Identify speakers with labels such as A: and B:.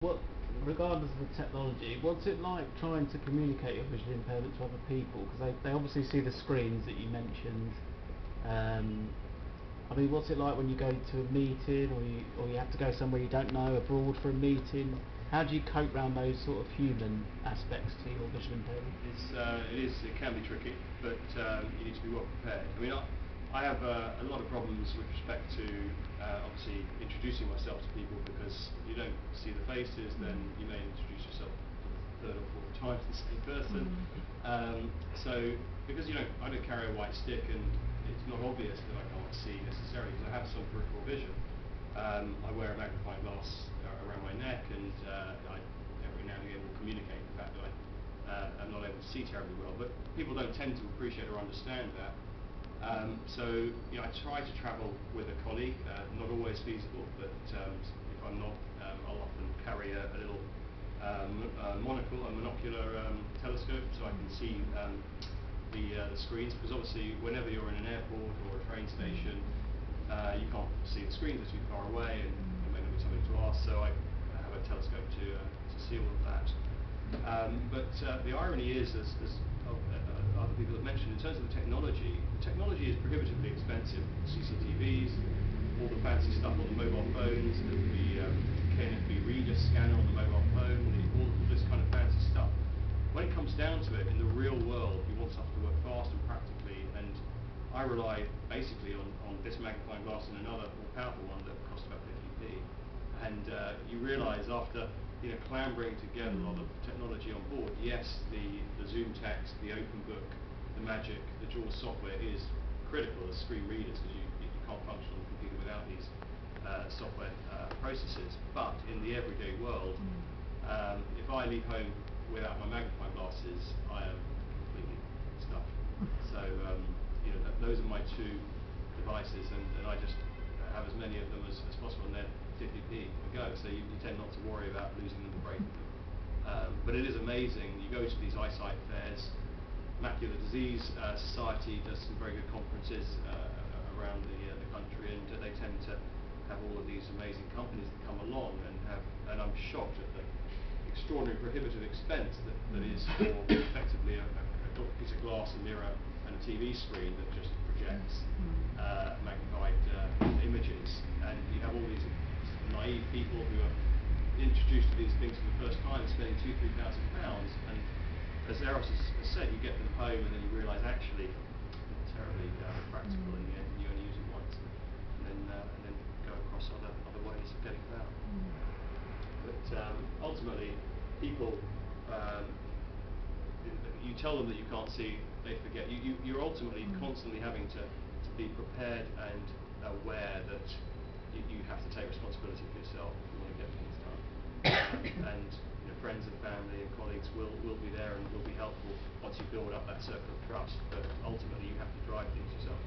A: What, regardless of the technology, what's it like trying to communicate your visual impairment to other people? Because they obviously see the screens that you mentioned. I mean, what's it like when you go to a meeting, or you have to go somewhere you don't know, abroad for a meeting? How do you cope around those sort of human aspects to your visual impairment?
B: It can be tricky, but you need to be well prepared. I mean, I have a lot of problems with respect to obviously introducing myself to people, because you don't see the faces, then you may introduce yourself for the third or fourth time to the same person. So because I don't carry a white stick, and it's not obvious that I can't see necessarily, because I have some peripheral vision. I wear a magnifying glass around my neck, and I every now and again will communicate the fact that I'm not able to see terribly well, but people don't tend to appreciate or understand that. So I try to travel with a colleague, not always feasible, but if I'm not, I'll often carry a little monocle, a monocular telescope, so I can see the screens, because obviously whenever you're in an airport or a train station, you can't see the screens, they're too far away, and there may not be something to ask, so I have a telescope to see all of that. But the irony is, as other people have mentioned, in terms of the technology is prohibitively expensive. CCTVs, all the fancy stuff on the mobile phones, the KNFB reader scanner on the mobile phone, all this kind of fancy stuff. When it comes down to it, in the real world, you want stuff to work fast and practically, and I rely basically on this magnifying glass and another more powerful one that costs about 50p. And you realise after clambering together a lot of technology on board, yes, the Zoom text, the OpenBook, the Magic, the JAWS software is critical as screen readers, because you can't function on the computer without these software processes. But in the everyday world, if I leave home without my magnifying glasses, I am completely stuffed. So those are my two devices, and I just have as many of them as possible, and they're 50p a go, so you tend not to worry about losing them or breaking them. But it is amazing. You go to these eyesight fairs, Macular Disease Society does some very good conferences around the country, and they tend to have all of these amazing companies that come along and I'm shocked at the extraordinary prohibitive expense that is for effectively a piece of glass, a mirror, and a TV screen that just projects magnified images, and you have all these naive people who are introduced to these things for the first time and spending £2,000-3,000, and as Eros has said, you get them home and then you realise actually not terribly practical in the end, and you only use it once, and then go across other ways of getting about. But ultimately, people, you tell them that you can't see, they forget. You're ultimately constantly having to be prepared and aware that you have to take responsibility for yourself if you want to get things done. And friends and family and colleagues will be there and will be helpful once you build up that circle of trust. But ultimately, you have to drive things yourself.